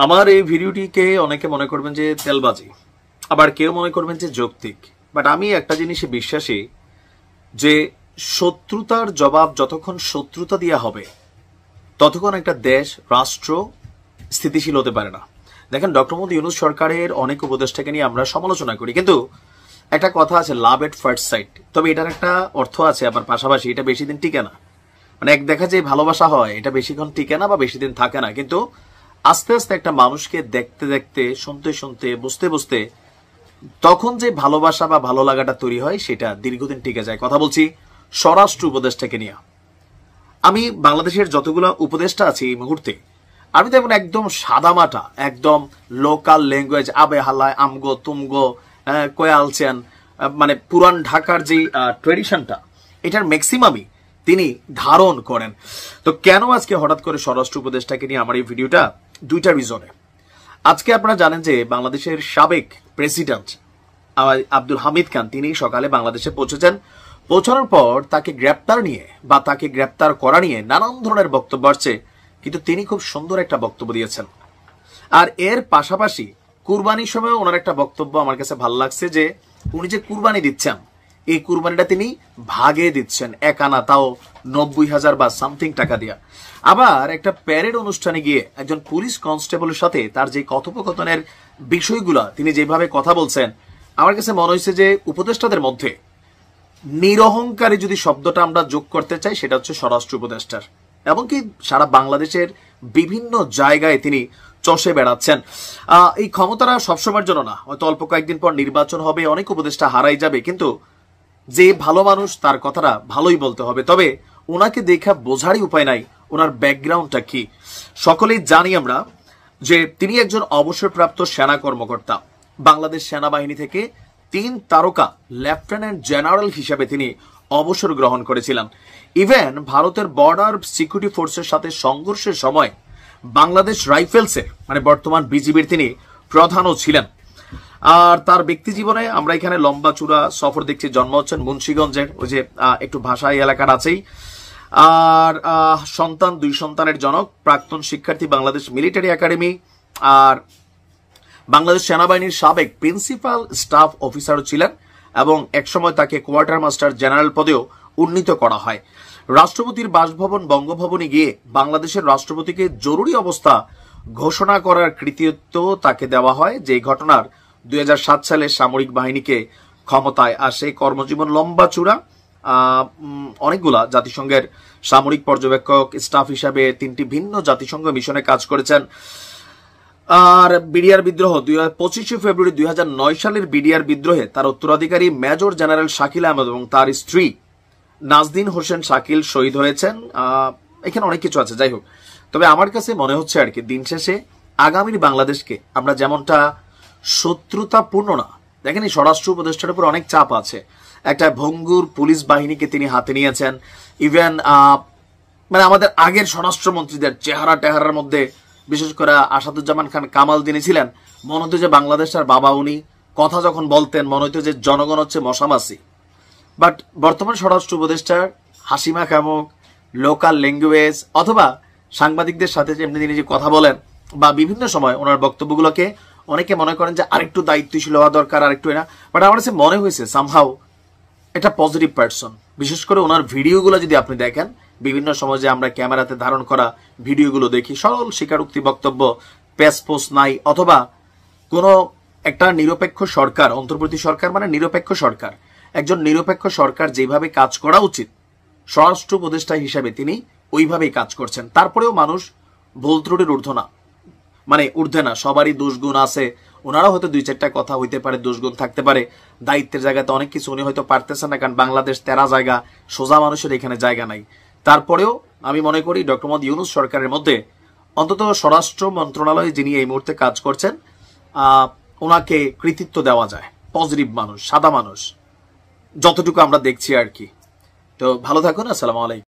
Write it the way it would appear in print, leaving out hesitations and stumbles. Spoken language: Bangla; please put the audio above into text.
আমার এই ভিডিওটিকে অনেকে মনে করবেন যে তেলবাজি, আবার কেউ মনে করবেন যে যৌক্তিক। বাট আমি একটা জিনিসে বিশ্বাসী যে শত্রুতার জবাব যতক্ষণ শত্রুতা দেওয়া হবে ততক্ষণ একটা দেশ রাষ্ট্র স্থিতিশীল হতে পারে না। দেখেন, ডক্টর মোহাম্মদ ইউনূস সরকারের অনেক উপদেষ্টাকে নিয়ে আমরা সমালোচনা করি, কিন্তু একটা কথা আছে, লাভ এট ফার্স্ট সাইট। তবে এটার একটা অর্থ আছে, আবার পাশাপাশি এটা বেশি দিন টিকে না। মানে এক দেখা যে ভালোবাসা হয়, এটা বেশিক্ষণ টিকে না বা বেশি দিন থাকে না, কিন্তু আস্তে আস্তে একটা মানুষকে দেখতে দেখতে, শুনতে শুনতে, বুঝতে বুঝতে তখন যে ভালোবাসা বা ভালো লাগাটা তৈরি হয় সেটা দীর্ঘদিন টিকে যায়। কথা বলছি স্বরাষ্ট্র উপদেষ্টাকে নিয়ে। আমি বাংলাদেশের যতগুলো উপদেষ্টা আছে এই মুহূর্তে, আমি তেমন একদম সাদামাটা, একদম লোকাল ল্যাঙ্গুয়েজ, আবে হালায় আমগো তুমগো কয়ালছেন, মানে পুরান ঢাকার যে ট্রেডিশনটা, এটার ম্যাক্সিমামই তিনি ধারণ করেন। তো কেন আজকে হঠাৎ করে স্বরাষ্ট্র উপদেষ্টাকে নিয়ে আমার এই ভিডিওটা? দুইটা রিজনে। আজকে আপনারা জানেন যে বাংলাদেশের সাবেক প্রেসিডেন্ট আব্দুল হামিদ খান তিনি সকালে বাংলাদেশে পৌঁছেছেন। পৌঁছানোর পর তাকে গ্রেপ্তার নিয়ে বা তাকে গ্রেপ্তার করা নিয়ে নানান ধরনের বক্তব্য আসছে, কিন্তু তিনি খুব সুন্দর একটা বক্তব্য দিয়েছেন। আর এর পাশাপাশি কুরবানির সময় ওনার একটা বক্তব্য আমার কাছে ভালো লাগছে, যে উনি যে কুরবানি দিচ্ছেন, এই কুরবানিটা তিনি ভাগে দিচ্ছেন, এক আনা, তাও 90,000 বা সামথিং টাকা দিয়া। আবার একটা প্যারেড অনুষ্ঠানে গিয়ে একজন পুলিশ কনস্টেবলের সাথে তার যে কথোপকথনের বিষয়গুলা তিনি যেভাবে কথা বলছেন, আমার কাছে মনে হয়েছে যে উপদেষ্টাদের মধ্যে নিরহংকারী যদি শব্দটা আমরা যোগ করতে চাই, সেটা হচ্ছে স্বরাষ্ট্র উপদেষ্টার। এমনকি সারা বাংলাদেশের বিভিন্ন জায়গায় তিনি চষে বেড়াচ্ছেন। এই ক্ষমতাটা সবসময়ের জন্য না, হয়তো অল্প কয়েকদিন পর নির্বাচন হবে, অনেক উপদেষ্টা হারাই যাবে, কিন্তু যে ভালো মানুষ তার কথাটা ভালোই বলতে হবে। তবে ওনাকে দেখা বোঝারই উপায় নাই ওনার ব্যাকগ্রাউন্ডটা কি। সকলেই জানি আমরা যে তিনি একজন অবসরপ্রাপ্ত সেনা কর্মকর্তা। বাংলাদেশ সেনাবাহিনী থেকে 3 তারকা লেফটেন্যান্ট জেনারেল হিসেবে তিনি অবসর গ্রহণ করেছিলেন। ইভেন ভারতের বর্ডার সিকিউরিটি ফোর্সের সাথে সংঘর্ষের সময় বাংলাদেশ রাইফেলসের, মানে বর্তমান বিজিবির তিনি প্রধানও ছিলেন। আর তার ব্যক্তি জীবনে আমরা এখানে লম্বা চূড়া সফর দেখছি। জন্ম হচ্ছেন মুন্সিগঞ্জের, ওই যে একটু ভাষা এলাকার আছেই। আর সন্তান, 2 সন্তানের জনক, প্রাক্তন শিক্ষার্থী, বাংলাদেশ মিলিটারি একাডেমি, আর বাংলাদেশ সেনাবাহিনীর সাবেক প্রিন্সিপাল স্টাফ অফিসারও ছিলেন, এবং একসময় তাকে কোয়ার্টার মাস্টার জেনারেল পদেও উন্নীত করা হয়। রাষ্ট্রপতির বাসভবন বঙ্গভবনে গিয়ে বাংলাদেশের রাষ্ট্রপতিকে জরুরি অবস্থা ঘোষণা করার কৃতিত্ব তাকে দেওয়া হয়, যে ঘটনার 2007 সালে সামরিক বাহিনীকে ক্ষমতায় আসে। কর্মজীবন লম্বা চূড়া, অনেকগুলা জাতিসংঘের সামরিক পর্যবেক্ষক, স্টাফ হিসাবে 3টি ভিন্ন জাতিসংঘ মিশনে কাজ করেছেন। আর বিডিআর বিদ্রোহ 25শে ফেব্রুয়ারি 2009 সালের বিডিআর বিদ্রোহে তার উত্তরাধিকারী মেজর জেনারেল শাকিল আহমেদ এবং তার স্ত্রী নাজদিন হোসেন শাকিল শহীদ হয়েছেন। এখানে অনেক কিছু আছে, যাই হোক। তবে আমার কাছে মনে হচ্ছে আর কি, দিন শেষে আগামীর বাংলাদেশকে আমরা যেমনটা শত্রুতাপূর্ণ না, দেখেন এই স্বরাষ্ট্র উপদেষ্টার উপর অনেক চাপ আছে। একটা ভঙ্গুর পুলিশ বাহিনীকে তিনি হাতে নিয়েছেন। ইভেন মানে আমাদের আগের স্বরাষ্ট্রমন্ত্রীদের চেহারা টেহারার মধ্যে, বিশেষ করে আসাদুজ্জামান খান কামাল যিনি ছিলেন, মনে হতো যে বাংলাদেশের বাবা। উনি কথা যখন বলতেন মনে হতো যে জনগণ হচ্ছে মশামাছি। বাট বর্তমান স্বরাষ্ট্র উপদেষ্টার হাসিমা খামুক, লোকাল ল্যাঙ্গুয়েজ, অথবা সাংবাদিকদের সাথে যেমনি তিনি যে কথা বলেন, বা বিভিন্ন সময় ওনার বক্তব্যগুলোকে অনেকে মনে করেন যে আরেকটু দায়িত্বশীল হওয়া দরকার, আরেকটু না। বাট আমার কাছে মনে হয়েছে সামহাও এটা পজিটিভ পার্সন। বিশেষ করে ওনার ভিডিওগুলো যদি আপনি দেখেন, বিভিন্ন সময় যে আমরা ক্যামেরাতে ধারণ করা ভিডিওগুলো দেখি, সরল স্বীকারোক্তি বক্তব্য, পেসপোস নাই, অথবা কোনো একটা নিরপেক্ষ সরকার, অন্তর্বর্তী সরকার মানে নিরপেক্ষ সরকার, একজন নিরপেক্ষ সরকার যেভাবে কাজ করা উচিত, স্বরাষ্ট্র উপদেষ্টা হিসাবে তিনি ওইভাবেই কাজ করছেন। তারপরেও মানুষ ভুল ত্রুটির ঊর্ধ্বে না, সবারই দোষগুণ আছে। ওনারা হয়তো 2-4টা কথা হইতে পারে, দোষগুণ থাকতে পারে। দায়িত্বের জায়গাতে অনেক কিছু উনি হয়তো পারতেছেন না, কারণ বাংলাদেশ 13 জায়গা, সোজা মানুষের এখানে জায়গা নাই। তারপরেও আমি মনে করি ডক্টর মোহাম্মদ ইউনূস সরকারের মধ্যে অন্তত স্বরাষ্ট্র মন্ত্রণালয়ে যিনি এই মুহূর্তে কাজ করছেন, ওনাকে কৃতিত্ব দেওয়া যায়। পজিটিভ মানুষ, সাদা মানুষ, যতটুকু আমরা দেখছি আর কি। তো ভালো থাকুন, আসসালামু আলাইকুম।